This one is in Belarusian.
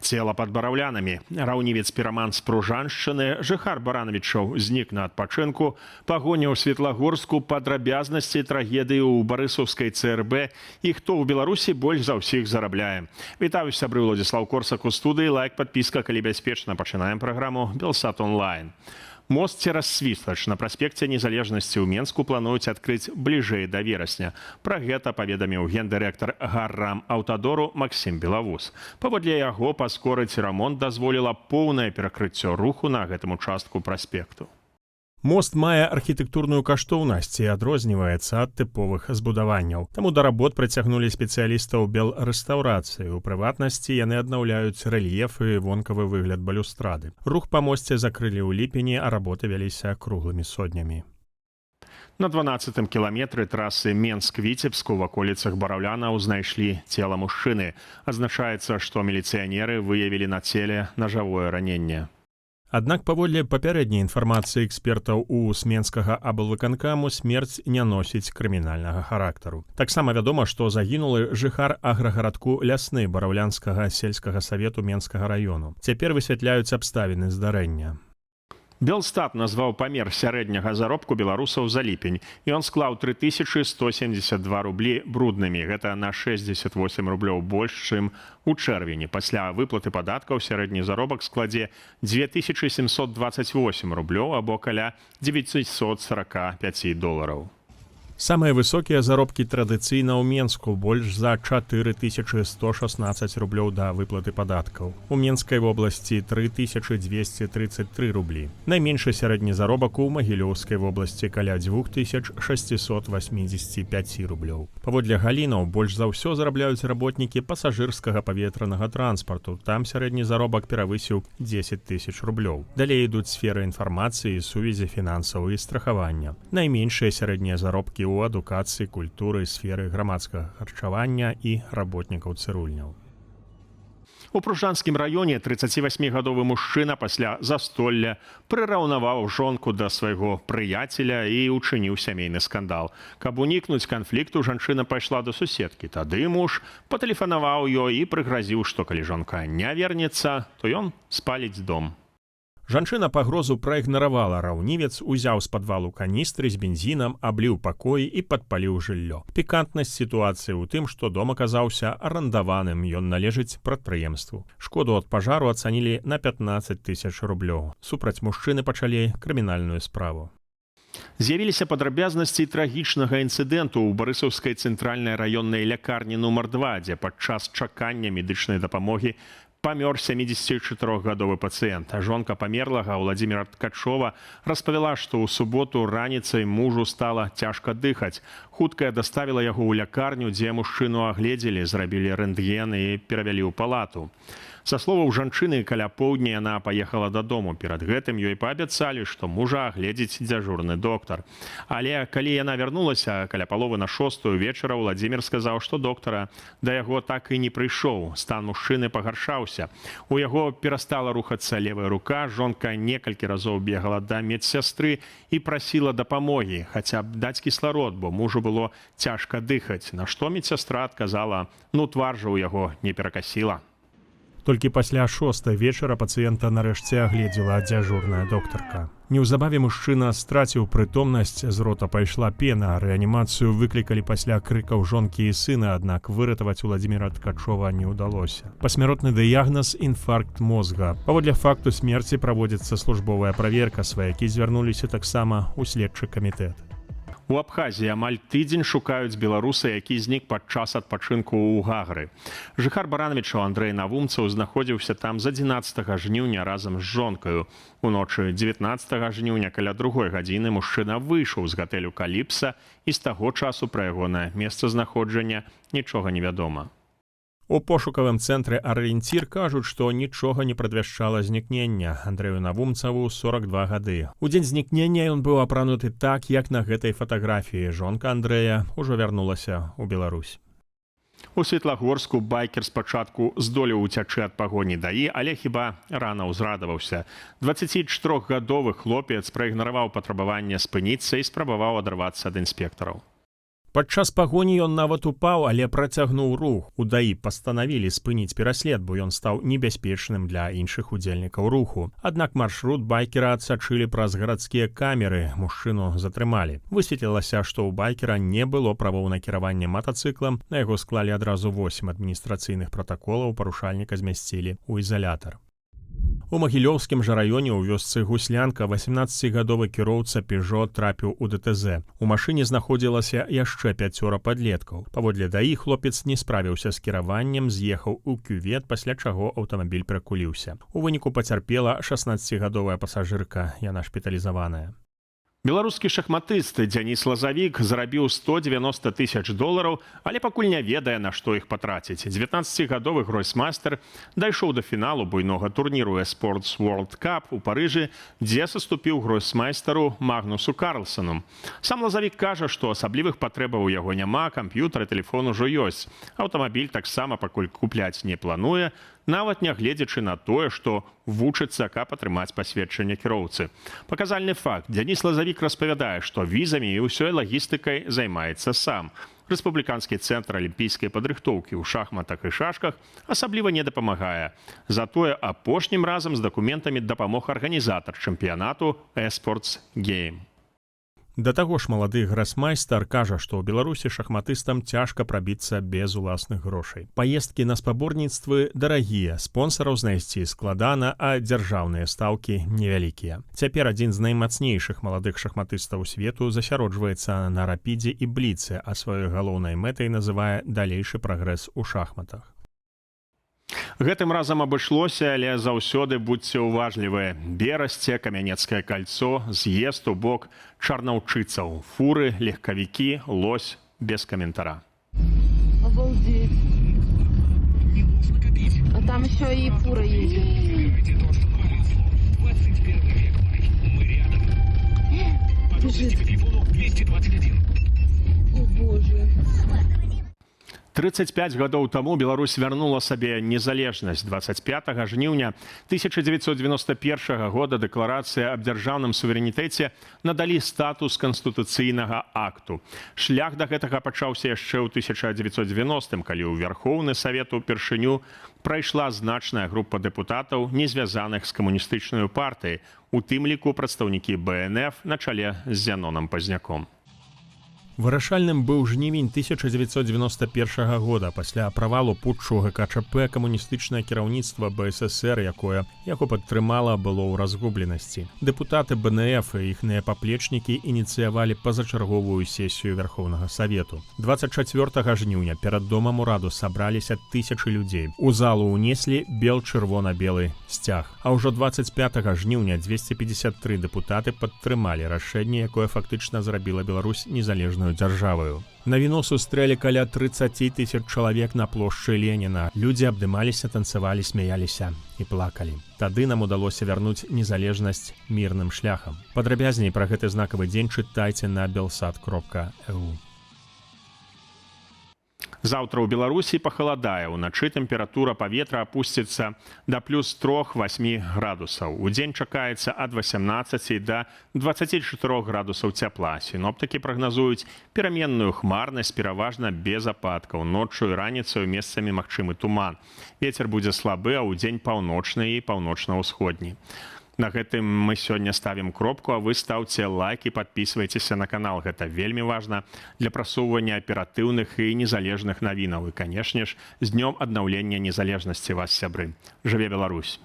Цела пад бараўлянамі. Раўнівец-піраман з Пружаншчыны, жыхар Барановічаў, знік на адпачынку, пагоня ў Светлагорску, падрабязнасці трагедыі ў барысаўскай ЦРБ і хто ў Беларусі больш за ўсіх зарабляе. Вітаю, сябры, Владзіслаў Корсак у студыі. Лайк, падпіска, калі бяспечна. Пачынаем праграму «Белсат онлайн». Мост цераз Свістач на праспекце Незалежнасці ў Менску плануюць адкрыць бліжэй да верасня. Пра гэта паведаміў гендырэктар Гаррам Аўтадору Максім Белавус. Паводле яго, паскорыць рамонт дазволіла поўнае перакрыццё руху на гэтым участку праспекту. Мост мае архітэктурную каштоўнасць і адрозніваецца ад тыповых збудаванняў. Таму да работ прыцягнулі спецыялістаў белрэстаўрацыі. У прыватнасці яны аднаўляюць рэльеф і вонкавы выгляд балюстрады. Рух па мосце закрылі ў ліпені, а работы вяліся круглымі сотнямі. На 12-м кіламетры трасы Менск-Віцебск у ваколіцах бараўлянаў знайшлі цела мужчыны. Азначаецца, што міліцыянеры выявілі на целе нажавое раненне. Аднак паводле папярэдняй інфармацыі экспертаў у Менскага аблвыканкаму смерць не носіць крымінальнага характару. Таксама вядома, што загінулы жыхар аграгарадку Лясны бараўлянскага сельскага савету Менскага раёну. Цяпер высвятляюць абставіны здарэння. Белстат назваў памер сярэдняга заробку беларусаў за ліпень. Ён склаў 3172 рублі бруднымі. Гэта на 68 рублёў больш, чым у чэрвені. Пасля выплаты падаткаў сярэдні заробак складзе 2728 рублёў або каля 945 долараў. Самыя высокія заробкі традыцыйна ў Менску, больш за 4116 рублёў да выплаты падаткаў. У Менскай вобласці 3233 рублі. Найменшы сярэдні заробак у Магілёўскай вобласці каля 2685 рублёў. Паводле галінаў, больш за ўсё зарабляюць работнікі пасажырскага паветранага транспарту. Там сярэдні заробак перавысіў 10 000 рублёў. Далей ідуць сферы інфармацыі, сувязі, фінансаў і страхавання. Найменшыя сярэднія заробкі у адукацыі, культуры, сферы грамадскага харчавання і работнікаў цырульняў. У Пружанскім раёне 38-гадовы мужчына пасля застолля прыраўнаваў жонку да свайго прыяцеля і учыніў сямейны скандал. Каб унікнуць канфлікту, жанчына пайшла да суседкі. Тады муж патэлефанаваў ёй і прыгразіў, што калі жонка не вернецца, то ён спаліць дом. Жанчына пагрозу праігнаравала. Раўнівец узяў з падвалу каністры з бензінам, абліў пакоі і падпаліў жыллё. Пікантнасць сітуацыі ў тым, што дом аказаўся арандаваным, ён належыць прадпрыемству. Шкоду ад пажару ацанілі на 15 000 рублёў. Супраць мужчыны пачалі крымінальную справу. З'явіліся падрабязнасці трагічнага інцыдэнту ў барысаўскай цэнтральнай раённай лякарні нумар 2, дзе падчас чакання медычнай дапамогі памёр 74-гадовы пацыент. Жонка памерлага Владзіміра Ткачова распавяла, што ў суботу раніцай мужу стала цяжка дыхаць. Хуткая даставіла яго ў лякарню, дзе мужчыну агледзелі, зрабілі рэнтген і перавялі ў палату. Са словаў жанчыны, каля поўдня яна паехала дадому. Перад гэтым ёй паабяцалі, што мужа агледзіць дзяжурны доктар. Але калі яна вярнулася каля паловы на 6 вечара, Владзімір сказаў, што доктара да яго так і не прыйшоў. Стан мужчыны пагаршаўся. У яго перастала рухацца левая рука. Жонка некалькі разоў бегала да медсястры і прасіла дапамогі, хаця б даць кісларод, бо мужу было цяжка дыхаць. На што медсястра адказала: «Ну, твар жа ў яго не перакасіла». Толькі пасля 6 вечара пацыента нарэшце агледзела дзяжурная доктарка. Неўзабаве мужчына страціў прытомнасць, з рота пайшла пена. Рэанімацыю выклікалі пасля крыкаў жонкі і сына, аднак выратаваць Владзіміра Ткачова не ўдалося. Пасмяротны дыягназ — інфаркт мозга. Паводле факту смерці праводзіцца службовая праверка, сваякі звярнуліся таксама ў следчы камітэт. У Абхазіі амаль тыдзень шукаюць беларуса, які знік падчас адпачынку ў Гагры. Жыхар Барановічаў Андрэй Навумцаў знаходзіўся там з 11 жніўня разам з жонкаю. Уночы 19 жніўня каля 2 гадзіны мужчына выйшаў з гатэлю «Каліпса», і з таго часу пра ягонае месцазнаходжання нічога не вядома. У пошукавым цэнтры «Арыенцір» кажуць, што нічога не прадвяшчала знікнення. Андрэю Навумцаву 42 гады. У дзень знікнення ён быў апрануты так, як на гэтай фатаграфіі. Жонка Андрэя ўжо вярнулася ў Беларусь. У Светлагорску байкер спачатку здолеў уцячы ад пагоні даі, але хіба рана ўзрадаваўся. 24-гадовы хлопец праігнараваў патрабаванне спыніцца і спрабаваў адарвацца ад інспектараў. Падчас пагоні ён нават упаў, але працягнуў рух. У ДАІ пастанавілі спыніць пераслед, бо ён стаў небяспечным для іншых удзельнікаў руху. Аднак маршрут байкера адсачылі праз гарадскія камеры. Мужчыну затрымалі. Высветлілася, што ў байкера не было правоў на кіраванне матацыклам. На яго склалі адразу 8 адміністрацыйных пратаколаў, парушальніка змясцілі ў ізалятар. У Магілёўскім жа раёне ў вёсцы Гуслянка 18гадовы кіроўца Пежо трапіў у ДТЗ. У машыне знаходзілася яшчэ 5 падлеткаў. Паводле ДАІ хлопец не справіўся з кіраваннем, з'ехаў у кювет, пасля чаго аўтамабіль перакуліўся. У выніку пацярпела 16гадовая пасажырка, яна шпіталізаваная. Беларускі шахматыст Дзяніс Лазавік зарабіў $190 000, але пакуль не ведае, на што іх патраціць. 19гадовы гройсмайстер дайшоў да фіналу буйнога турніру Esports World Cup у Парыжы, дзе саступіў гройсмайстару Магнусу Карлсону. Сам Лазавік кажа, што асаблівых патрэбаў у яго няма, камп'ютар і тэлефон ужо ёсць. Аўтамабіль таксама пакуль купляць не плануе, нават нягледзячы на тое, што вучыцца, каб атрымаць пасведчанне кіроўцы. Паказальны факт. Дзяніс Лазавік распавядае, што візамі і ўсёй лагістыкай займаецца сам. Рэспубліканскі цэнтр алімпійскай падрыхтоўкі ў шахматах і шашках асабліва не дапамагае. Затое апошнім разам з дакументамі дапамог арганізатар чэмпіянату Esports Game. Да таго ж малады гросмайстар кажа, што ў Беларусі шахматыстам цяжка прабіцца без уласных грошай. Паездкі на спаборніцтвы дарагія, спонсараў знайсці складана, а дзяржаўныя стаўкі невялікія. Цяпер адзін з наймацнейшых маладых шахматыстаў свету засяроджваецца на рапідзе і бліцы, а сваёй галоўнай мэтай называе далейшы прагрэс у шахматах. Гэтым разам абышлося, але заўсёды будзьце ўважлівыя. Берасце, Камянецкае кальцо, з'езд у бок чарнаўчыцаў, фуры, легкавікі, лось без каментара. Обалдеть. А там еще и фура едет. О боже. 35 гадоў таму Беларусь вярнула сабе незалежнасць. 25 жніўня 1991 года дэкларацыя аб дзяржаўным суверэнітэце надалі статус канстытуцыйнага акту. Шлях да гэтага пачаўся яшчэ ў 1990-м, калі ў Вярхоўны Савет упершыню прайшла значная група дэпутатаў, не звязаных з камуністычнай партыяй, у тым ліку прадстаўнікі БНФ на чале з Зянонам Пазняком. Вырашальным быў жнівень 1991 года. Пасля правалу путчу ГКЧП камуністычнае кіраўніцтва БССР, якое яго падтрымала, было ў разгубленасці. Дэпутаты БНФ і іхныя паплечнікі ініцыявалі пазачарговую сесію Верхоўнага Савету. 24 жніўня перад домам ураду сабраліся тысячы людзей. У залу ўнеслі бел-чырвона-белы сцяг. А ўжо 25 жніўня 253 дэпутаты падтрымалі рашэнне, якое фактычна зрабіла Беларусь незалежнай дзяржаваю. На віну сустрэлі каля 30 000 чалавек на плошчы Леніна. Людзі абдымаліся, танцавалі, смяяліся і плакалі. Тады нам удалося вярнуць незалежнасць мірным шляхам. Падрабязней пра гэты знакавы дзень чытайце на belsat.eu. Заўтра ў Беларусі пахаладае. Уначы тэмпература паветра апусціцца да плюс 3-8 градусаў. Удзень чакаецца ад 18 да 24 градусаў цяпла. Сіноптыкі прагназуюць пераменную хмарнасць, пераважна без ападкаў. Ноччу і раніцаю месцамі магчымы туман. Вецер будзе слабы, а ўдзень паўночны і паўночна-ўсходні. На гэтым мы сёння ставім кропку, а вы стаўце лайк і падпісвайцеся на канал. Гэта вельмі важна для прасоўвання аператыўных і незалежных навінаў. І, канешне ж, з днём аднаўлення незалежнасці вас, сябры. Жыве Беларусь!